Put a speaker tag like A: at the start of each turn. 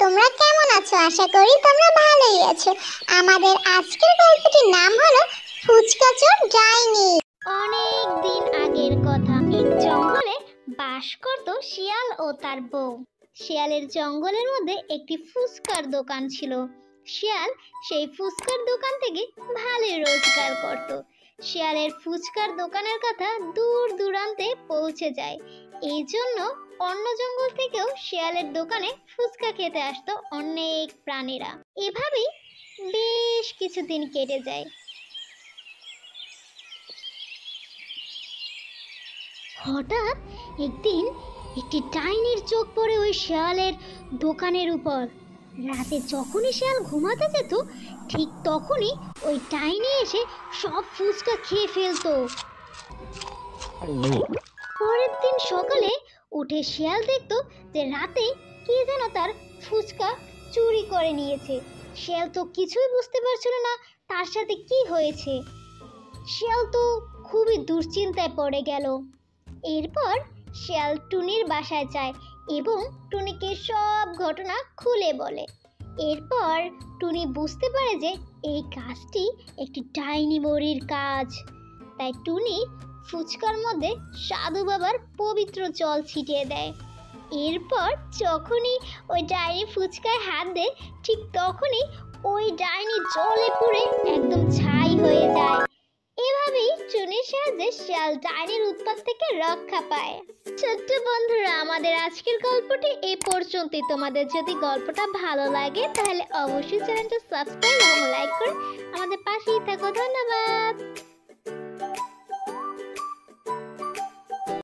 A: তোমরা কেমন আছো? আশা করি তোমরা ভালোই আছো। আমাদের আজকের গল্পটির নাম হলো ফুচকা চোর ডাইনি।
B: অনেক দিন আগের কথা, এক জঙ্গলে বাস করত শিয়াল ও তার বউ। শিয়ালের জঙ্গলের মধ্যে একটি ফুচকার দোকান ছিল। শিয়াল সেই ফুচকার দোকান থেকে ভালোই রোজগার করত। শিয়ালের ফুচকার দোকানের কথা দূর দূরান্তে পৌঁছে যায়। এই জন্য অন্য জঙ্গল থেকেও শিয়ালের দোকানে ফুচকা খেতে আসতো অনেক প্রাণীরা। এভাবেই বেশ কিছুদিন কেটে যায়। হঠাৎ একদিন একটি ডাইনির চোখ পড়ে ওই শিয়ালের দোকানের উপর। রাতে যখনই শিয়াল ঘুমাতে যেত ঠিক তখনই ওই ডাইনি এসে সব ফুচকা খেয়ে ফেলতো। পরের দিন সকালে উঠে শিয়াল দেখতো যে রাতে কে যেন তার ফুচকা চুরি করে নিয়েছে। শিয়াল তো কিছুই বুঝতে পারছিল না তার সাথে কি হয়েছে। শিয়াল তো খুবই দুশ্চিন্তায় পড়ে গেল। এরপর শিয়াল টুনির বাসায় যায় এবং টুনিকে সব ঘটনা খুলে বলে। এরপর টুনি বুঝতে পারে যে এই কাজটি একটি ডাইনি বুড়ির কাজ। তাই টুনি ফুচকার মধ্যে সাধু বাবার পবিত্র জল ছিটিয়ে দেয়। এরপর যখনই ওই ডাইনি ফুচকায় হাত দেয় ঠিক তখনই ওই ডাইনি জলে পুড়ে একদম ছাই হয়ে যায়। এভাবেই টুনির সাহায্যে শিয়াল ডাইনির উৎপাত থেকে রক্ষা পায়। ছোট্ট বন্ধুরা, আমাদের আজকের গল্পটি এই পর্যন্তই। তোমাদের যদি গল্পটা ভালো লাগে তাহলে অবশ্যই চ্যানেলটা সাবস্ক্রাইব এবং লাইক করে আমাদের পাশেই থাকো। ধন্যবাদ।